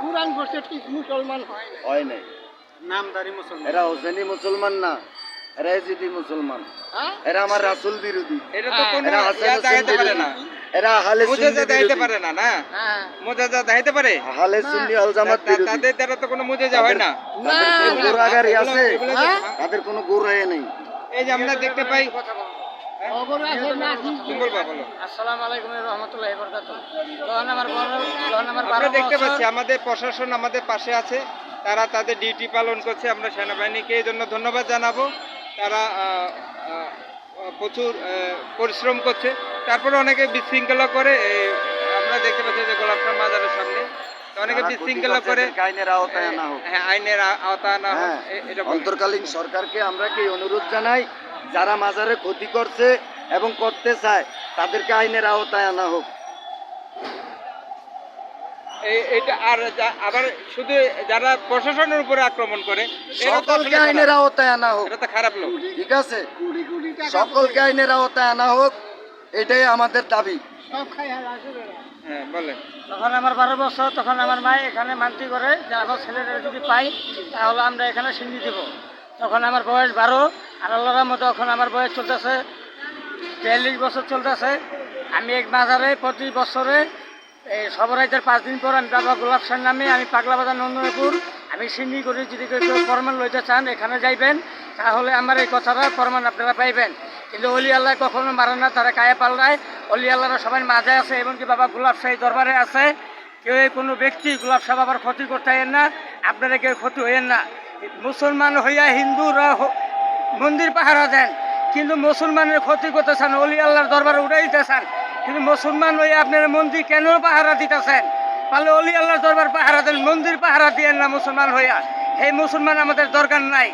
কোরআন পড়ছে ঠিক মুসলমান হয় নাই। নামদারি মুসলমান। এরা হোসেনি মুসলমান না, এরা এজিদি মুসলমান। এরা আমার রাসূল বিরোধী। এটা তো কোনো এরা হাসান ইয়া হোসেন দেখাইতে পারে না। এরা আহলে সুন্নি মুজাজা দেখাইতে বিরোধী। পারে না, না? মুজাজা দেখাইতে পারে? আহলে সুন্নি ওয়াল জামাত বিরোধী। তাদের দ্বারা তো কোনো মুজাজা হয় না। তাদের কোনো গোরাগারি আছে? তাদের কোনো গোরায় নেই। এই যে আমরা দেখতে পাই। আসসালামু আলাইকুম রহমতুল্লাহি ওয়া বারাকাতুহু। আমরা দেখতে পাচ্ছি আমাদের প্রশাসন আমাদের পাশে আছে, তারা তাদের ডিউটি পালন করছে। আমরা সেনাবাহিনীকে এই জন্য ধন্যবাদ জানাবো। তারা প্রচুর পরিশ্রম করছে, তারপরে অনেকে বিশৃঙ্খলা করে। আমরা দেখতে পাচ্ছি যে গোলাপশাহ মাজারের সামনে অনেকে বিশৃঙ্খলা করে। আইনের আওতায় আনা হোক। হ্যাঁ, আইনের আওতায় আনা হোক। এটা অন্তর্কালীন সরকারকে আমরা কি অনুরোধ জানাই, যারা মাজারে ক্ষতি করছে এবং করতে চায় তাদেরকে আইনের আওতায় আনা হোক। এটা আর আবার শুধু যারা প্রশাসনের উপরে আক্রমণ করে সকলকে আইনের আওতায় আনা হোক। এটা তো খারাপ লোক। ঠিক আছে, সকলকে আইনের আওতায় আনা হোক, এটাই আমাদের দাবি। হ্যাঁ, বলেন। তখন আমার 12 বছর, তখন আমার মা এখানে মানতি করে যে আমার ছেলেটা যদি পাই তাহলে আমরা এখানে সিন্ধি দেব। তখন আমার বয়স 12, আর আল্লাহর মতো এখন আমার বয়স চলতেছে 42 বছর চলতেছে। আমি এক মাজারে প্রতি বছরে এই সবরাইতের 5 দিন পর আমি বাবা গোলাপশাহ নামে আমি পাগলাবাজার নন্দনপুর আমি সিন্ধি করি। যদি কেউ ফরমান লইতে চান এখানে যাইবেন, তাহলে আমার এই কথাটা ফরমান আপনারা পাইবেন। কিন্তু অলি আল্লাহ কখনো মারে না, তারা কায়ে পাল্লায়। অলি আল্লাহরা সবাই মাঝে আছে, এমনকি বাবা গোলাপশাহী দরবারে আছে। কেউ কোনো ব্যক্তি গোলাপশাহ বাবার ক্ষতি করতে হইয়েন না, আপনারা কেউ ক্ষতি হইয়েন না। মুসলমান হইয়া হিন্দুরা মন্দির পাহারা দেন, কিন্তু মুসলমানের ক্ষতি করতে চান, অলি আল্লাহর দরবারে উড়াই দিতে চান। কিন্তু মুসলমান হইয়া আপনারা মন্দির কেন পাহারা দিতেছেন? তাহলে অলি আল্লাহর দরবার পাহারা দেন, মন্দির পাহারা দিয়েন না মুসলমান হইয়া। এই মুসলমান আমাদের দরকার নাই।